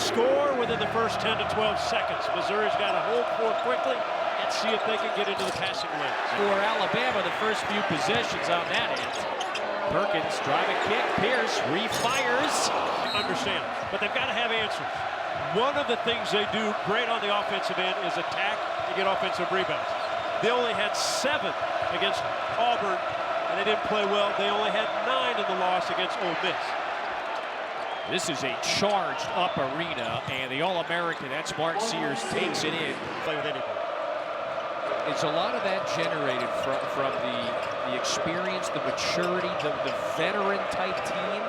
score within the first 10 to 12 seconds. Missouri's got to hold for quickly and see if they can get into the passing lanes. For Alabama, the first few possessions on that end. Perkins driving kick, Pierce refires. Understand, but they've got to have answers. One of the things they do great on the offensive end is attack and get offensive rebounds. They only had 7 against Auburn, and they didn't play well. They only had 9 in the loss against Ole Miss. This is a charged up arena, and the All-American, that's Mark Sears, takes it in. Play with anybody. It's a lot of that generated from the experience, the maturity, the veteran-type team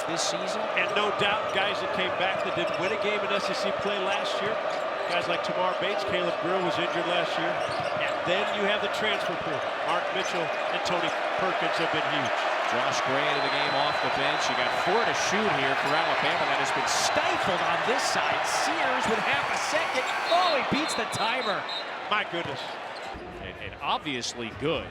this season. And no doubt, guys that came back that didn't win a game in SEC play last year. Guys like Tamar Bates, Caleb Grill was injured last year. And then you have the transfer portal. Mark Mitchell and Tony Perkins have been huge. Josh Gray into the game off the bench. You got 4 to shoot here for Alabama. That has been stifled on this side. Sears with half a second. Oh, he beats the timer. My goodness. And obviously good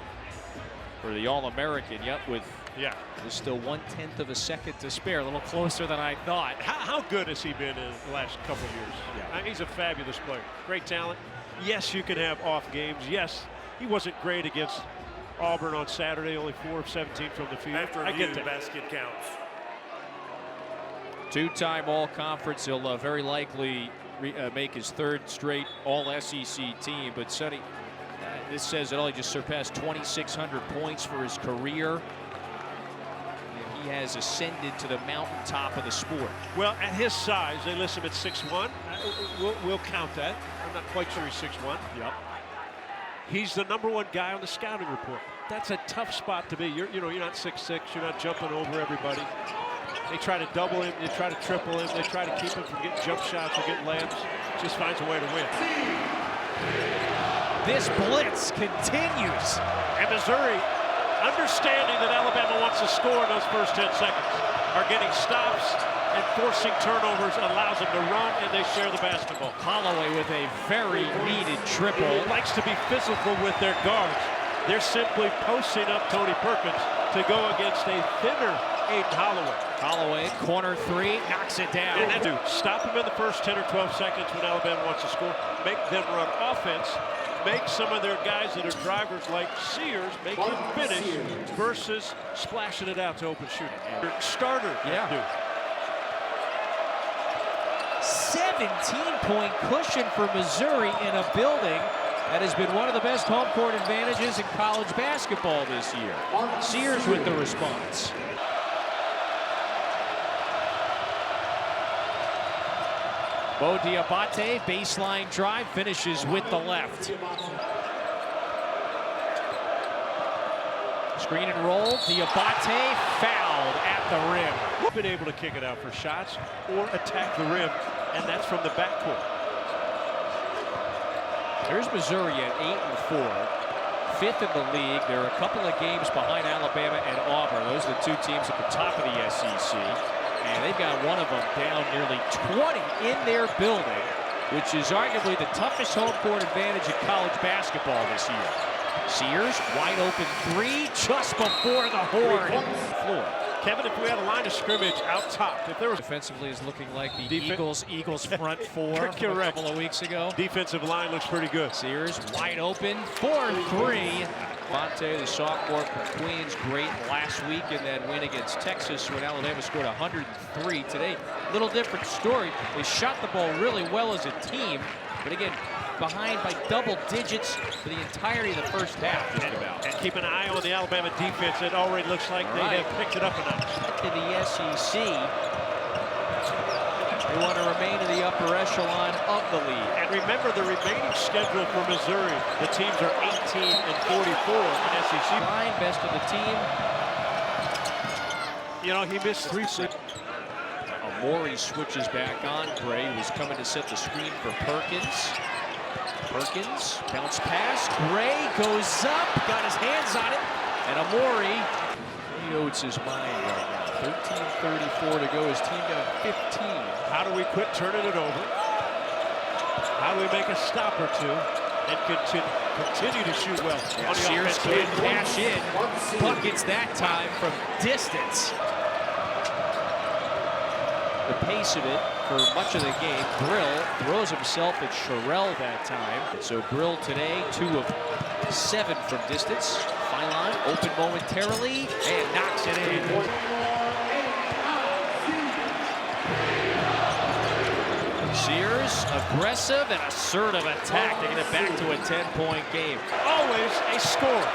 for the All-American, yet with there's still 1/10 of a second to spare. A little closer than I thought. How good has he been in the last couple of years? I mean, he's a fabulous player. Great talent. Yes, you can have off games. Yes, he wasn't great against Auburn on Saturday, only 4 of 17 from the field. After I get that. Basket counts. 2-time All-Conference. He'll very likely make his 3rd straight All-SEC team. But Sonny, this says it all. He just surpassed 2,600 points for his career. And he has ascended to the mountaintop of the sport. Well, at his size, they list him at 6'1". We'll count that. I'm not quite sure he's 6'1". Yep. He's the #1 guy on the scouting report. That's a tough spot to be. You're not 6'6". You're not jumping over everybody. They try to double him. They try to triple him. They try to keep him from getting jump shots or getting layups. Just finds a way to win. This blitz continues. And Missouri, understanding that Alabama wants to score in those first 10 seconds, are getting stops and forcing turnovers, allows them to run, and they share the basketball. Holloway with a very needed triple. Likes to be physical with their guards. They're simply posting up Tony Perkins to go against a thinner Aiden Holloway. Holloway, corner 3, knocks it down. And that dude, stop him in the first 10 or 12 seconds when Alabama wants to score. Make them run offense. Make some of their guys that are drivers like Sears make him finish versus splashing it out to open shooting. Starter, dude. 17-point cushion for Missouri in a building that has been one of the best home court advantages in college basketball this year. Sears with the response. Bo Diabate, baseline drive, finishes with the left. Screen and roll, Diabate fouled at the rim. Been able to kick it out for shots or attack the rim, and that's from the backcourt. Here's Missouri at 8-4, 5th in the league. They're a couple of games behind Alabama and Auburn. Those are the 2 teams at the top of the SEC. And they've got one of them down nearly 20 in their building, which is arguably the toughest home court advantage in college basketball this year. Sears, wide open 3, just before the horn. Floor. Kevin, if we had a line of scrimmage out top, if there was defensively is looking like the Eagles front 4 from a couple of weeks ago. Defensive line looks pretty good. Sears wide open, 4-3. Fonte, the sophomore from Queens, great last week in that win against Texas when Alabama scored 103. Today, little different story. They shot the ball really well as a team, but again, behind by double digits for the entirety of the first half, just about. And keep an eye on the Alabama defense. It already looks like they have picked it up a notch. To the SEC, they want to remain in the upper echelon of the league. And remember the remaining schedule for Missouri. The teams are 18 and 44 in SEC. Line, best of the team. You know, he missed 3. Amori switches back on. Gray was coming to set the screen for Perkins. Perkins, bounce pass, Gray goes up, got his hands on it, and Amori, he knows his mind right now. 13:34 to go, his team down 15. How do we quit turning it over? How do we make a stop or 2 and continue to shoot well? Yeah, Sears can cash in, buckets that time from distance. The pace of it for much of the game. Brill throws himself at Sherrill that time. So Brill today, 2 of 7 from distance. Phylon open momentarily and knocks it in. Sears, aggressive and assertive attack to get it back to a 10-point game. Always a score.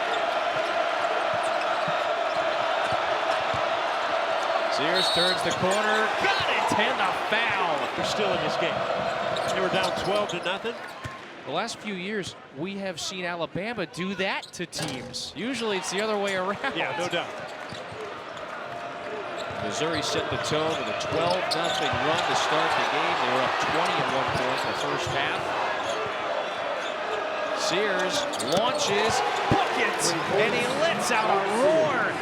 Sears turns the corner, got it, and the foul. They're still in this game. They were down 12-0. The last few years, we have seen Alabama do that to teams. Usually it's the other way around. Yeah, no doubt. Missouri set the tone with a 12-0 run to start the game. They were up 20 at one point in the first half. Sears launches, buckets, and he lets out a roar.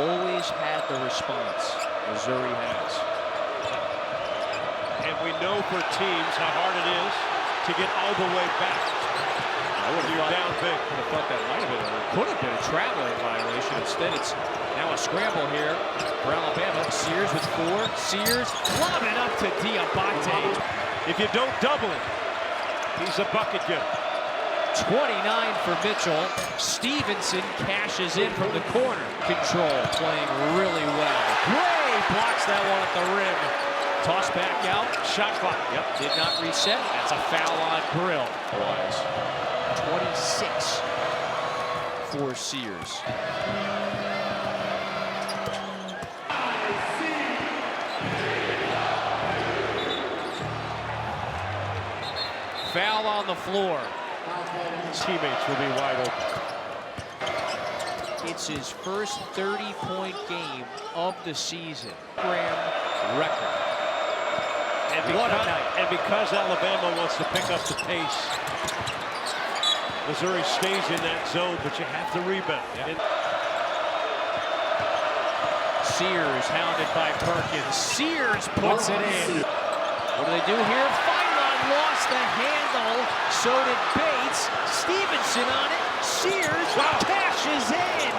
Always had the response. Missouri has. And we know for teams how hard it is to get all the way back. You're down big. I would have thought that might have been, or could have been a traveling violation. Instead, it's now a scramble here for Alabama. Sears with 4. Sears lob it up to Diabate. If you don't double it, he's a bucket getter. 29 for Mitchell. Stevenson cashes in from the corner. Control playing really well. Gray blocks that one at the rim. Toss back out. Shot clock. Yep, did not reset. That's a foul on Brill. 26 for Sears. Foul on the floor. Teammates will be wide open. It's his first 30-point game of the season. Program record. And because Alabama wants to pick up the pace, Missouri stays in that zone, but you have to rebound. Yep. Sears hounded by Perkins. Sears puts it in. What do they do here? Phylon lost the handle. So did Bates. Stevenson on it. Sears cashes in.